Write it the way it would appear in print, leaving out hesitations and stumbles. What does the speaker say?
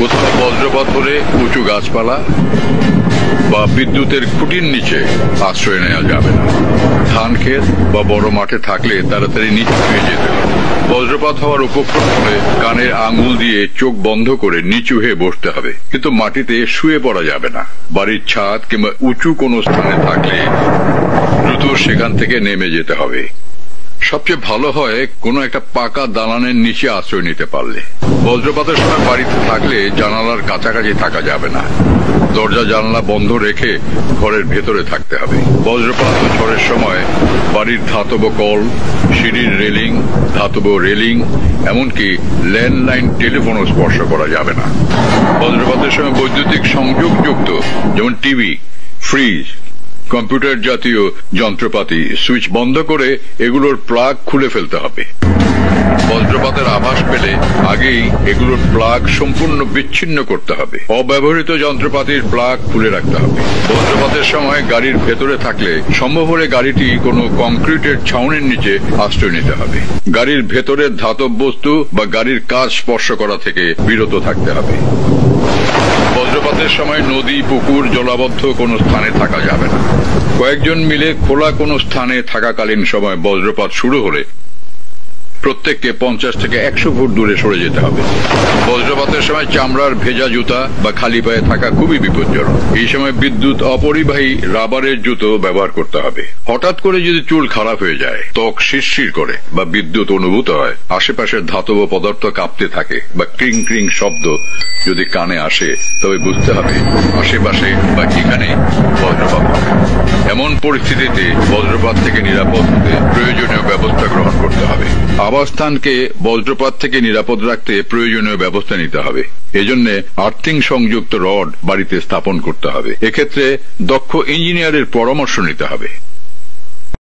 কোথাও বজ্রপাত হলে উঁচু গাছপালা বা বিদ্যুতের খুঁটির নিচে আশ্রয় নেওয়া যাবে না। ধান ক্ষেত বা বড় মাঠে থাকলে তাড়াতাড়ি নিচে হয়ে যেতে হবে। বজ্রপাত হওয়ার উপক্রম হলে কানের আঙুল দিয়ে চোখ বন্ধ করে নিচু হয়ে বসতে হবে, কিন্তু মাটিতে শুয়ে পড়া যাবে না। বাড়ির ছাদ কিংবা উঁচু কোনো স্থানে থাকলে দ্রুত সেখান থেকে নেমে যেতে হবে। সবচেয়ে ভালো হয় কোনো একটা পাকা দালানের নিচে আশ্রয় নিতে পারলে। বজ্রপাতের সময় বাড়িতে থাকলে জানালার কাছাকাছি থাকা যাবে না। দরজা জানালা বন্ধ রেখে ঘরের ভেতরে থাকতে হবে। বজ্রপাত ও ঝড়ের সময় বাড়ির ধাতব কল, সিঁড়ির রেলিং, ধাতব রেলিং, এমনকি ল্যান্ডলাইন টেলিফোনও স্পর্শ করা যাবে না। বজ্রপাতের সময় বৈদ্যুতিক সংযোগযুক্ত যেমন টিভি, ফ্রিজ, কম্পিউটার জাতীয় যন্ত্রপাতি সুইচ বন্ধ করে এগুলোর প্লাগ খুলে ফেলতে হবে। বজ্রপাতের আভাস পেলে আগেই এগুলোর প্লাগ সম্পূর্ণ বিচ্ছিন্ন করতে হবে। অব্যবহৃত যন্ত্রপাতির প্লাগ খুলে রাখতে হবে। বজ্রপাতের সময় গাড়ির ভেতরে থাকলে সম্ভব হলে গাড়িটি কোনো কংক্রিটের ছাউনির নিচে আশ্রয় নিতে হবে। গাড়ির ভেতরের ধাতব বস্তু বা গাড়ির কাজ স্পর্শ করা থেকে বিরত থাকতে হবে। বজ্রপাতের সময় নদী, পুকুর, জলাবদ্ধ কোনো স্থানে থাকা যাবে না। কয়েকজন মিলে খোলা কোনো স্থানে থাকাকালীন সময় বজ্রপাত শুরু হলে প্রত্যেককে 50 থেকে 100 ফুট দূরে সরে যেতে হবে। বজ্রপাতের সময় চামড়ার ভেজা জুতা বা খালি পায়ে থাকা খুবই বিপজ্জনক। এই সময় বিদ্যুৎ অপরিবাহী রাবারের জুতো ব্যবহার করতে হবে। হঠাৎ করে যদি চুল খারাপ হয়ে যায়, ত্বক শিরশির করে বা বিদ্যুৎ অনুভূত হয়, আশেপাশের ধাতব পদার্থ কাঁপতে থাকে বা ক্রিং ক্রিং শব্দ যদি কানে আসে, তবে বুঝতে হবে আশেপাশে বা এখানে বজ্রপাত হবে। এমন পরিস্থিতিতে বজ্রপাত থেকে নিরাপদ হতে প্রয়োজনীয় ব্যবস্থা গ্রহণ করতে হবে। আবাসস্থানকে বজ্রপাত থেকে নিরাপদ রাখতে প্রয়োজনীয় ব্যবস্থা নিতে হবে। এজন্য আর্থিং সংযুক্ত রড বাড়িতে স্থাপন করতে হবে। এক্ষেত্রে দক্ষ ইঞ্জিনিয়ারের পরামর্শ নিতে হবে।